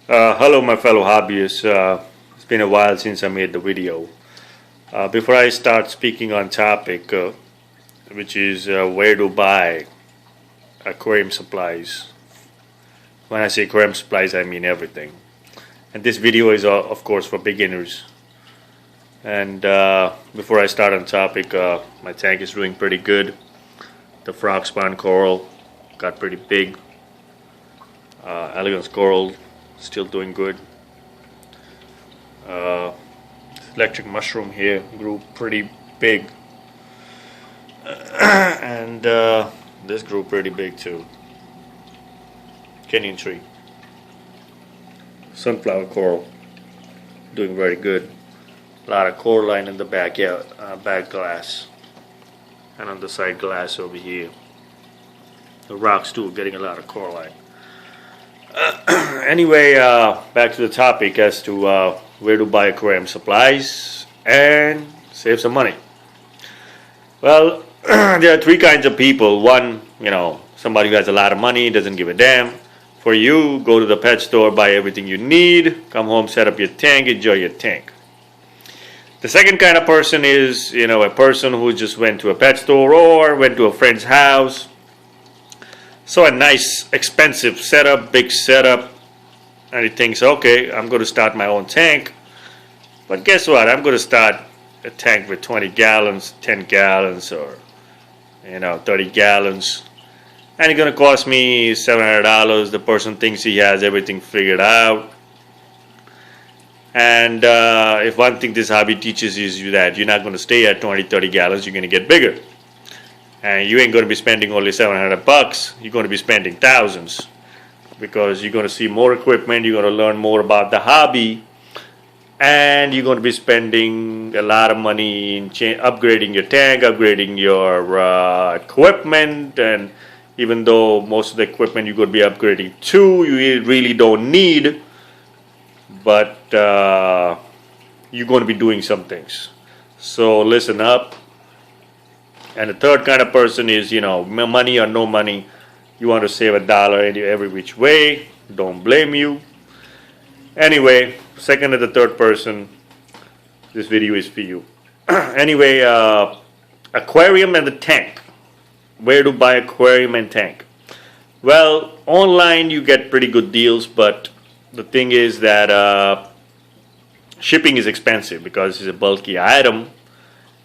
Hello, my fellow hobbyists. It's been a while since I made the video. Before I start speaking on topic, which is where to buy aquarium supplies. When I say aquarium supplies, I mean everything. And this video is, of course, for beginners. And before I start on topic, my tank is doing pretty good. The frog spawn coral got pretty big. Elegance coral still doing good. Electric mushroom here grew pretty big, and this grew pretty big too. Canyon tree, sunflower coral doing very good. A lot of coralline in the backyard, back glass, and on the side glass over here. The rocks too, getting a lot of coralline. Anyway, back to the topic as to where to buy aquarium supplies and save some money. Well, there are three kinds of people. One, somebody who has a lot of money, doesn't give a damn. For you, go to the pet store, buy everything you need, come home, set up your tank, enjoy your tank. The second kind of person is, a person who just went to a pet store or went to a friend's house. So a nice, expensive setup, big setup, and he thinks, okay, I'm going to start my own tank. But guess what? I'm going to start a tank with 20 gallons, 10 gallons, or 30 gallons, and it's going to cost me $700. The person thinks he has everything figured out. And if one thing this hobby teaches is you that you're not going to stay at 20, 30 gallons, you're going to get bigger. And you ain't going to be spending only $700. You're going to be spending thousands, because you're going to see more equipment, you're going to learn more about the hobby, and you're going to be spending a lot of money in upgrading your tank, upgrading your equipment. And even though most of the equipment you're going to be upgrading to, you really don't need, but you're going to be doing some things. So listen up. And the third kind of person is, money or no money. You want to save $1 every which way. Don't blame you. Anyway, second and the third person, this video is for you. Anyway, aquarium and the tank. Where to buy aquarium and tank? Well, online you get pretty good deals, but the thing is that shipping is expensive because it's a bulky item.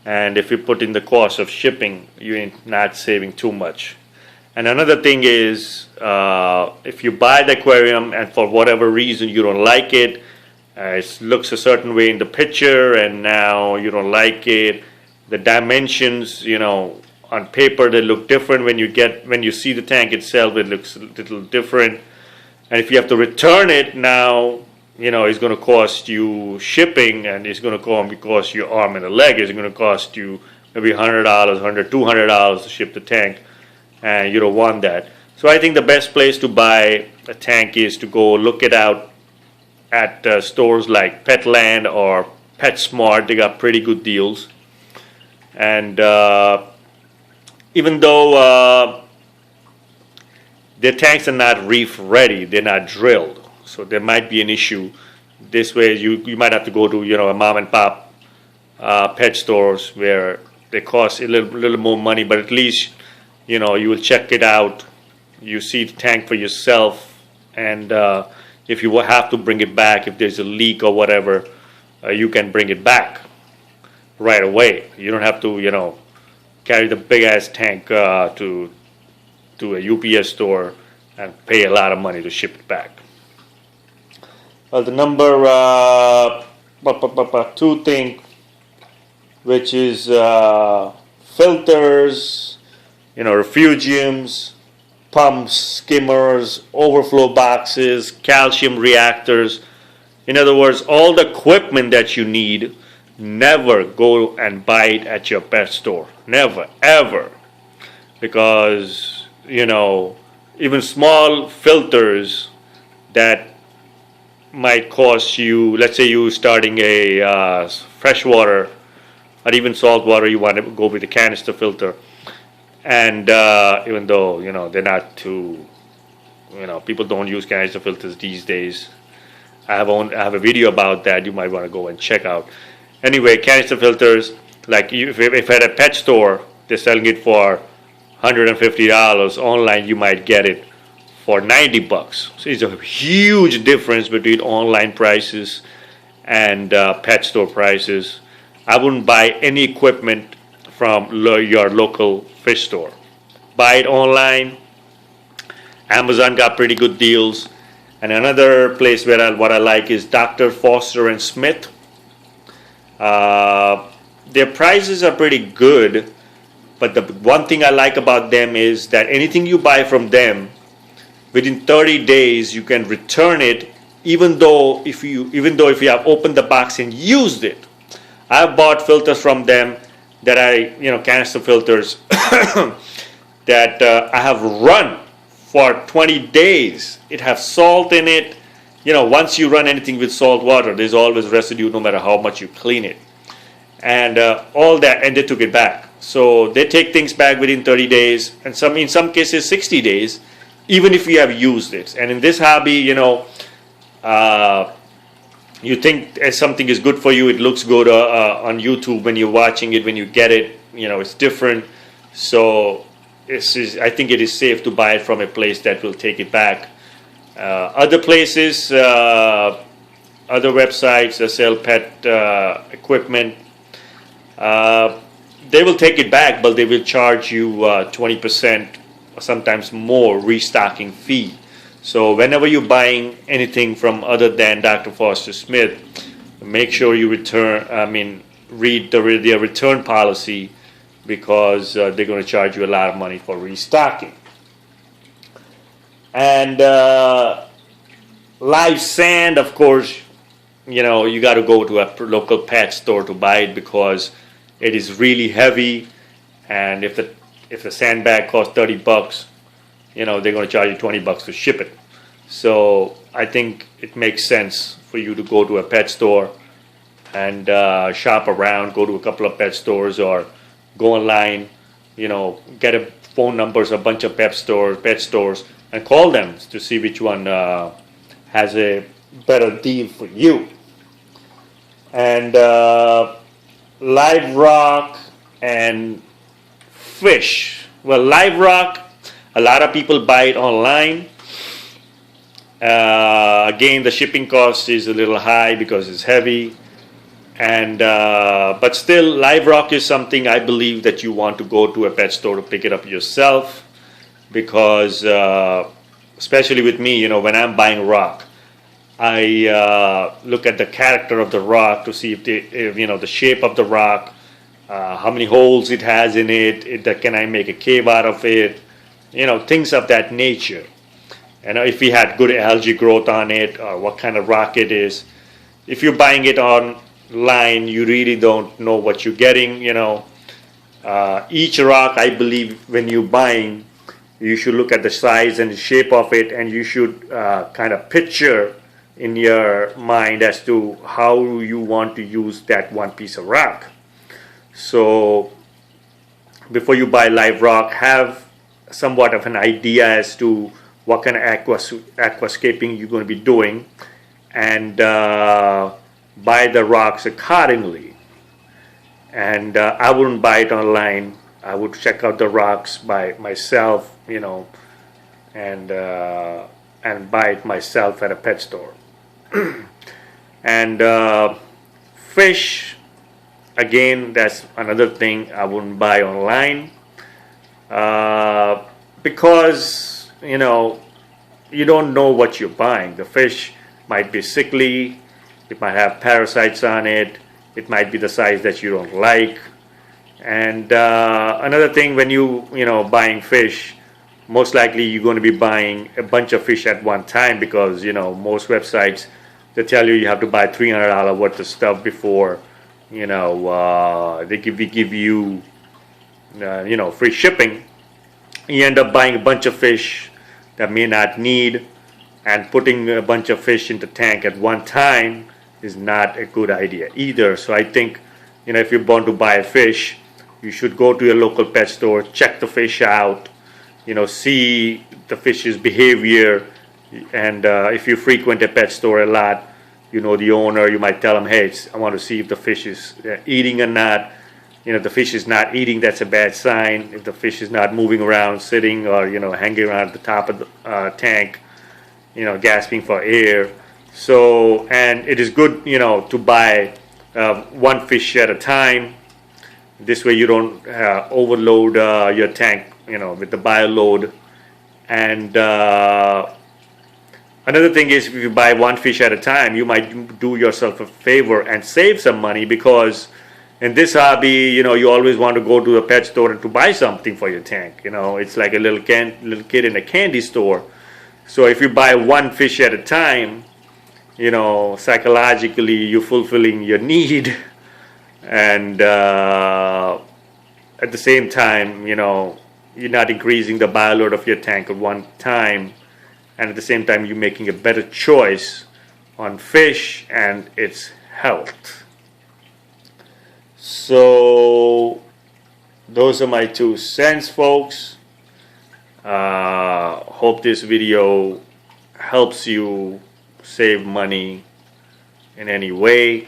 And if you put in the cost of shipping, you're not saving too much. And another thing is, if you buy the aquarium and for whatever reason you don't like it, it looks a certain way in the picture and now you don't like it, the dimensions, on paper they look different. When you see the tank itself, it looks a little different. And if you have to return it now, it's going to cost you shipping, and it's going to cost you arm and a leg. It's going to cost you maybe $100, $200 to ship the tank, and you don't want that. So I think the best place to buy a tank is to go look it out at stores like Petland or PetSmart. They got pretty good deals. And even though their tanks are not reef ready, they're not drilled. So there might be an issue. This way, you might have to go to a mom and pop pet stores where they cost a little more money, but at least you will check it out. You see the tank for yourself, and if you have to bring it back, if there's a leak or whatever, you can bring it back right away. You don't have to carry the big ass tank to a UPS store and pay a lot of money to ship it back. Well, the number 2 thing, which is filters, refugiums, pumps, skimmers, overflow boxes, calcium reactors. In other words, all the equipment that you need. Never go and buy it at your pet store. Never, ever. Because, even small filters that might cost you, let's say you're starting a freshwater or even salt water, you want to go with a canister filter. And even though, they're not too, people don't use canister filters these days. I have a video about that. You might want to go and check out. Anyway, canister filters, like if at a pet store they're selling it for $150, online you might get it for $90. So it's a huge difference between online prices and pet store prices. I wouldn't buy any equipment from your local fish store. Buy it online. Amazon got pretty good deals. And another place where what I like is Dr. Foster and Smith. Their prices are pretty good, but the one thing I like about them is that anything you buy from them, within 30 days you can return it, even though if you have opened the box and used it. I've bought filters from them that canister filters that I have run for 20 days. It has salt in it. Once you run anything with salt water, there's always residue no matter how much you clean it. And all that, and they took it back. So they take things back within 30 days, and in some cases 60 days, even if you have used it. And in this hobby, you think something is good for you, it looks good on YouTube when you're watching it, when you get it, it's different. So I think it is safe to buy it from a place that will take it back. Other places, other websites that sell pet equipment, they will take it back, but they will charge you 20% or sometimes more restocking fee. So whenever you're buying anything from other than Dr. Foster Smith, make sure you read their return policy, because they're going to charge you a lot of money for restocking. And live sand, of course, you got to go to a local pet store to buy it, because it is really heavy, and if the sandbag costs $30, they're going to charge you $20 to ship it. So I think it makes sense for you to go to a pet store and shop around, go to a couple of pet stores, or go online, get a phone numbers, a bunch of pet stores, and call them to see which one has a better deal for you. And live rock and fish. Well, live rock, a lot of people buy it online. Again, the shipping cost is a little high because it's heavy. And but still, live rock is something I believe that you want to go to a pet store to pick it up yourself, because especially with me, when I'm buying rock, I look at the character of the rock to see if the shape of the rock, how many holes it has in it, can I make a cave out of it, things of that nature. And if we had good algae growth on it, or what kind of rock it is. If you're buying it online, you really don't know what you're getting. Each rock, I believe, when you're buying, you should look at the size and the shape of it, and you should kind of picture in your mind as to how you want to use that one piece of rock. So before you buy live rock, have somewhat of an idea as to what kind of aquascaping you're going to be doing, and buy the rocks accordingly. And I wouldn't buy it online. I would check out the rocks by myself, and buy it myself at a pet store. And fish, again, that's another thing I wouldn't buy online, because you don't know what you're buying. The fish might be sickly, it might have parasites on it, it might be the size that you don't like. And another thing, when buying fish, most likely you're going to be buying a bunch of fish at one time, because most websites, they tell you have to buy $300 worth of stuff before they give you free shipping. You end up buying a bunch of fish that may not need, and putting a bunch of fish in the tank at one time is not a good idea either. So I think if you're born to buy a fish, you should go to your local pet store, check the fish out, see the fish's behavior, and if you frequent a pet store a lot, You know the owner. You might tell them, hey, I want to see if the fish is eating or not. If the fish is not eating, that's a bad sign. If the fish is not moving around, sitting, or hanging around at the top of the tank, gasping for air. So, and it is good, to buy one fish at a time. This way you don't overload your tank, with the bio load. And another thing is, if you buy one fish at a time, you might do yourself a favor and save some money, because in this hobby, you always want to go to the pet store and to buy something for your tank. It's like a little kid in a candy store. So if you buy one fish at a time, psychologically you're fulfilling your need, and at the same time, you're not increasing the bio load of your tank at one time, and at the same time you're making a better choice on fish and its health. So those are my 2 cents, folks. Hope this video helps you save money in any way.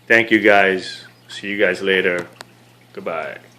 Thank you guys. See you guys later. Goodbye.